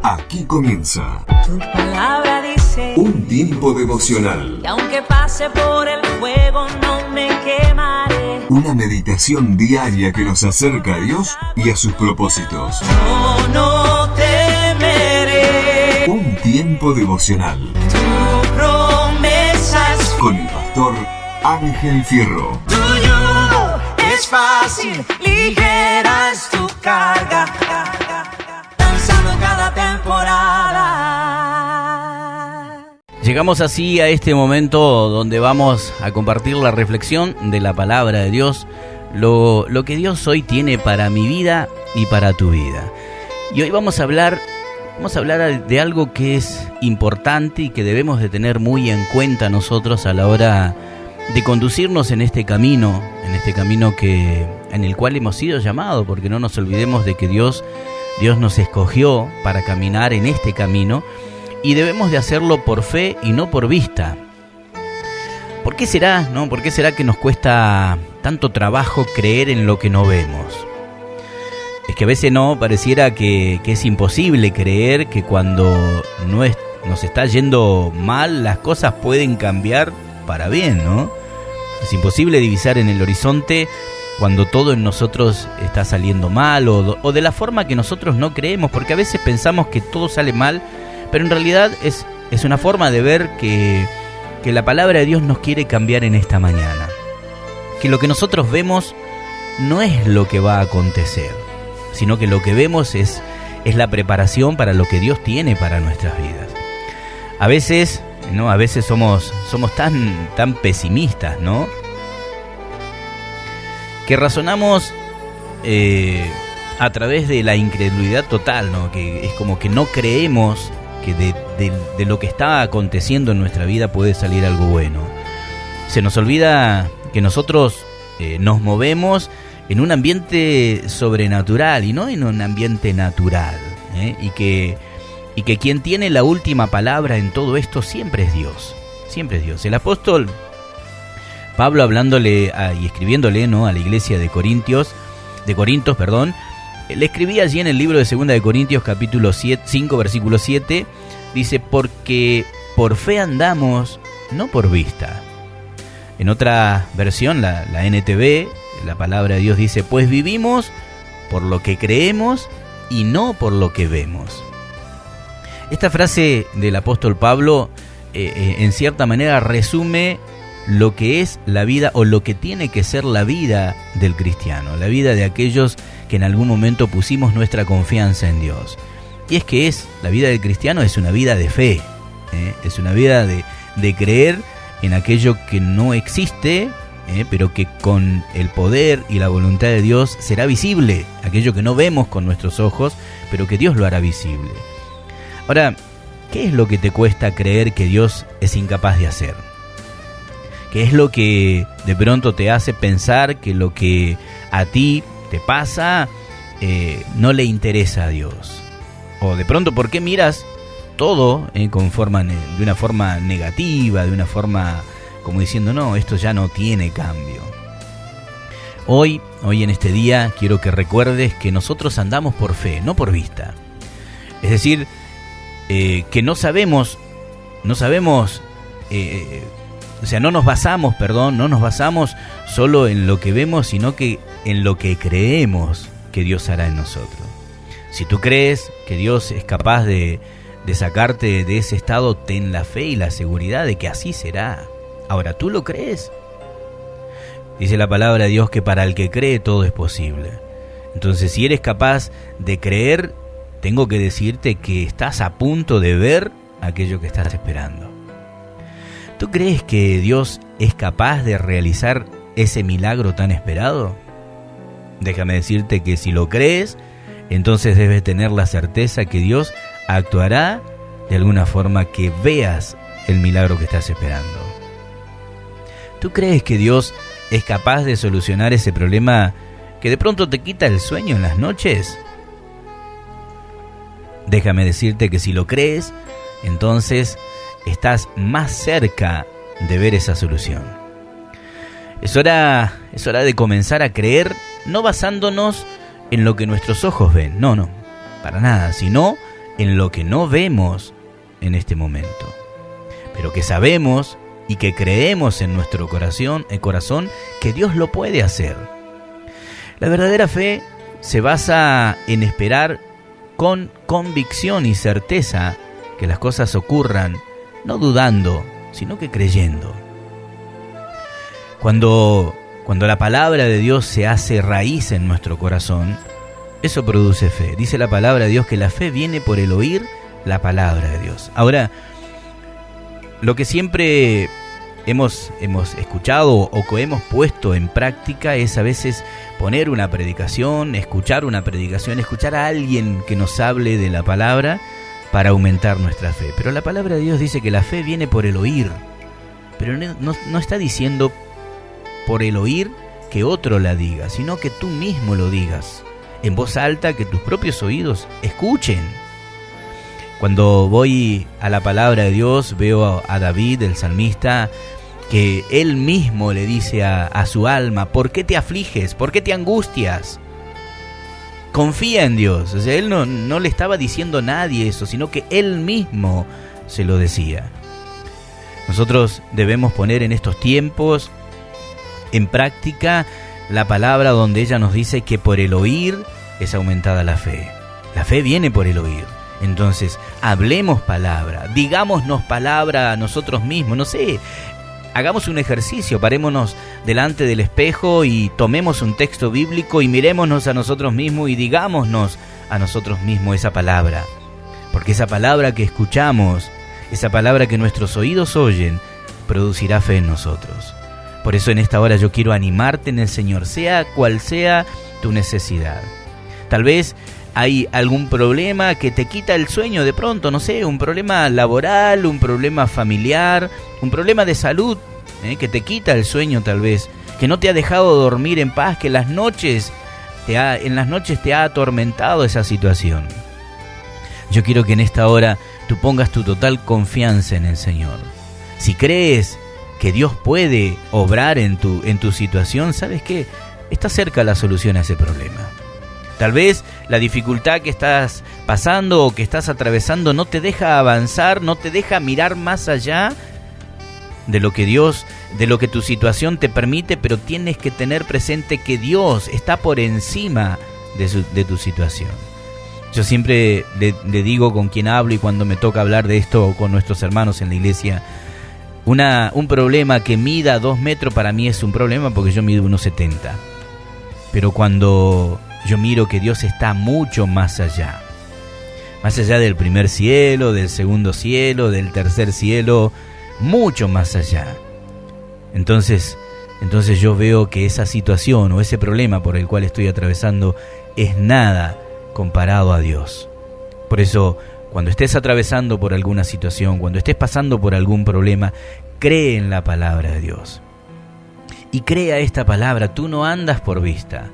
Aquí comienza Tu palabra dice un tiempo devocional. que aunque pase por el fuego no me quemaré. Una meditación diaria que nos acerca a Dios y a sus propósitos. Yo no temeré. Un tiempo devocional Tu promesa es con el pastor Ángel Fierro. tu yugo es fácil, ligera es tu carga. Danzando cada temporada. Llegamos así a este momento donde vamos a compartir la reflexión de la palabra de Dios, lo que Dios hoy tiene para mi vida y para tu vida. Y hoy vamos a hablar de algo que es importante y que debemos de tener muy en cuenta nosotros a la hora de conducirnos en este camino en el cual hemos sido llamados, porque no nos olvidemos de que Dios nos escogió para caminar en este camino y debemos de hacerlo por fe y no por vista. ¿Por qué será, no? ¿Por qué será que nos cuesta tanto trabajo creer en lo que no vemos? Es que a veces pareciera que es imposible creer que cuando nos está yendo mal, las cosas pueden cambiar para bien, ¿no? Es imposible divisar en el horizonte cuando todo en nosotros está saliendo mal o de la forma que nosotros no creemos, porque a veces pensamos que todo sale mal, pero en realidad es una forma de ver que la palabra de Dios nos quiere cambiar en esta mañana. Que lo que nosotros vemos no es lo que va a acontecer, sino que lo que vemos es la preparación para lo que Dios tiene para nuestras vidas. A veces somos tan pesimistas, ¿no? Que razonamos a través de la incredulidad total, ¿no? Que es como que no creemos que de lo que está aconteciendo en nuestra vida puede salir algo bueno. Se nos olvida que nosotros nos movemos en un ambiente sobrenatural y no en un ambiente natural, y que quien tiene la última palabra en todo esto siempre es Dios. Siempre es Dios. El apóstol Pablo, hablándole y escribiéndole, ¿no?, a la iglesia de Corintios, le escribía allí en el libro de 2 de Corintios capítulo 5 versículo 7, dice: porque por fe andamos, no por vista. En otra versión, la NTV, la palabra de Dios dice: pues vivimos por lo que creemos y no por lo que vemos. Esta frase del apóstol Pablo en cierta manera resume lo que es la vida o lo que tiene que ser la vida del cristiano, la vida de aquellos que en algún momento pusimos nuestra confianza en Dios. Y es que la vida del cristiano es una vida de fe, es una vida de creer en aquello que no existe, pero que con el poder y la voluntad de Dios será visible, aquello que no vemos con nuestros ojos, pero que Dios lo hará visible. Ahora, ¿qué es lo que te cuesta creer que Dios es incapaz de hacer? ¿Qué es lo que de pronto te hace pensar que lo que a ti te pasa no le interesa a Dios? O de pronto, ¿por qué miras todo de una forma negativa, de una forma como diciendo, no, esto ya no tiene cambio? Hoy en este día, quiero que recuerdes que nosotros andamos por fe, no por vista. Es decir, que no nos basamos solo en lo que vemos, sino que en lo que creemos que Dios hará en nosotros. Si tú crees que Dios es capaz de sacarte de ese estado, ten la fe y la seguridad de que así será. Ahora, ¿tú lo crees? Dice la palabra de Dios que para el que cree todo es posible. Entonces, si eres capaz de creer, tengo que decirte que estás a punto de ver aquello que estás esperando. ¿Tú crees que Dios es capaz de realizar ese milagro tan esperado? Déjame decirte que si lo crees, entonces debes tener la certeza que Dios actuará de alguna forma que veas el milagro que estás esperando. ¿Tú crees que Dios es capaz de solucionar ese problema que de pronto te quita el sueño en las noches? Déjame decirte que si lo crees, entonces estás más cerca de ver esa solución. Es hora de comenzar a creer, no basándonos en lo que nuestros ojos ven, no, para nada, sino en lo que no vemos en este momento, pero que sabemos y que creemos en nuestro corazón que Dios lo puede hacer. La verdadera fe se basa en esperar con convicción y certeza que las cosas ocurran, no dudando, sino que creyendo. Cuando la palabra de Dios se hace raíz en nuestro corazón, eso produce fe. Dice la palabra de Dios que la fe viene por el oír la palabra de Dios. Ahora, lo que siempre hemos escuchado o que hemos puesto en práctica es a veces poner una predicación, escuchar a alguien que nos hable de la palabra para aumentar nuestra fe. Pero la palabra de Dios dice que la fe viene por el oír, pero no está diciendo por el oír que otro la diga, sino que tú mismo lo digas en voz alta, que tus propios oídos escuchen. Cuando voy a la palabra de Dios, veo a David, el salmista, que él mismo le dice a su alma: ¿por qué te afliges? ¿Por qué te angustias? Confía en Dios. O sea, él no le estaba diciendo a nadie eso, sino que él mismo se lo decía. Nosotros debemos poner en estos tiempos en práctica la palabra donde ella nos dice que por el oír es aumentada la fe. La fe viene por el oír. Entonces, hablemos palabra, digámonos palabra a nosotros mismos, no sé, hagamos un ejercicio, parémonos delante del espejo y tomemos un texto bíblico y mirémonos a nosotros mismos y digámonos a nosotros mismos esa palabra. Porque esa palabra que escuchamos, esa palabra que nuestros oídos oyen, producirá fe en nosotros. Por eso en esta hora yo quiero animarte en el Señor, sea cual sea tu necesidad. Tal vez hay algún problema que te quita el sueño de pronto, no sé, un problema laboral, un problema familiar, un problema de salud, que te quita el sueño tal vez, que no te ha dejado dormir en paz, que en las noches te ha atormentado esa situación. Yo quiero que en esta hora tú pongas tu total confianza en el Señor. Si crees que Dios puede obrar en tu situación, ¿sabes qué? Está cerca la solución a ese problema. Tal vez la dificultad que estás pasando o que estás atravesando no te deja avanzar, no te deja mirar más allá de lo que tu situación te permite, pero tienes que tener presente que Dios está por encima de tu situación. Yo siempre le digo con quien hablo y cuando me toca hablar de esto con nuestros hermanos en la iglesia, un problema que mida 2 metros para mí es un problema porque yo mido 1,70. Pero cuando yo miro que Dios está mucho más allá del primer cielo, del segundo cielo, del tercer cielo, mucho más allá. Entonces yo veo que esa situación o ese problema por el cual estoy atravesando es nada comparado a Dios. Por eso, cuando estés atravesando por alguna situación, cuando estés pasando por algún problema, cree en la palabra de Dios. Y crea esta palabra, tú no andas por vista.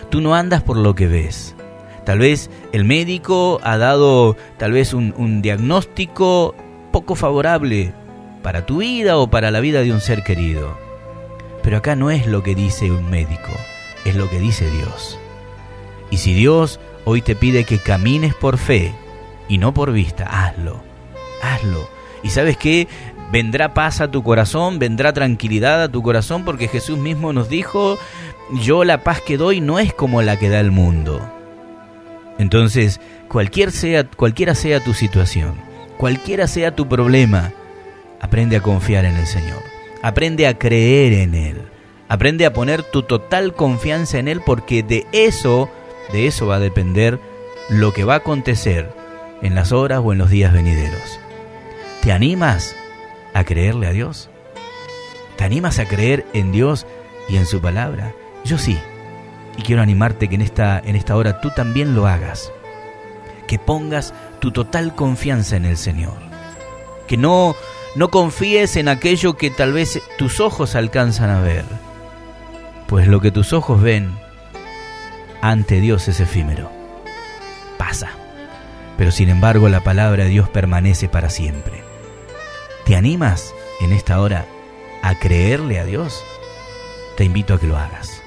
Tú no andas por lo que ves. Tal vez el médico ha dado un diagnóstico poco favorable para tu vida o para la vida de un ser querido. Pero acá no es lo que dice un médico, es lo que dice Dios. Y si Dios hoy te pide que camines por fe y no por vista, hazlo. ¿Y sabes qué? Vendrá paz a tu corazón, vendrá tranquilidad a tu corazón, porque Jesús mismo nos dijo: yo la paz que doy no es como la que da el mundo. Entonces, cualquiera sea tu situación, cualquiera sea tu problema, aprende a confiar en el Señor, aprende a creer en Él, aprende a poner tu total confianza en Él, porque de eso va a depender lo que va a acontecer en las horas o en los días venideros. ¿Te animas a creerle a Dios? ¿Te animas a creer en Dios y en su palabra? Yo sí, y quiero animarte que en esta hora tú también lo hagas, que pongas tu total confianza en el Señor, que no confíes en aquello que tal vez tus ojos alcanzan a ver, pues lo que tus ojos ven ante Dios es efímero, pasa, pero sin embargo la palabra de Dios permanece para siempre. ¿Te animas en esta hora a creerle a Dios? Te invito a que lo hagas.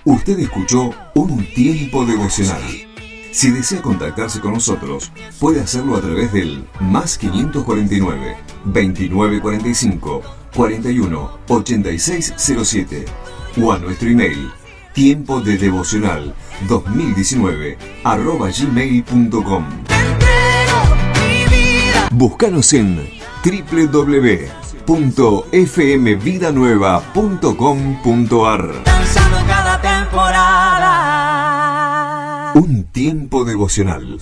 Usted escuchó Un Tiempo Devocional. Si desea contactarse con nosotros, puede hacerlo a través del más 549 2945 41 8607 o a nuestro email tiempo de devocional 2019 @gmail.com. Búscanos en www.fmvidanueva.com.ar. Danzando cada temporada. Un tiempo devocional.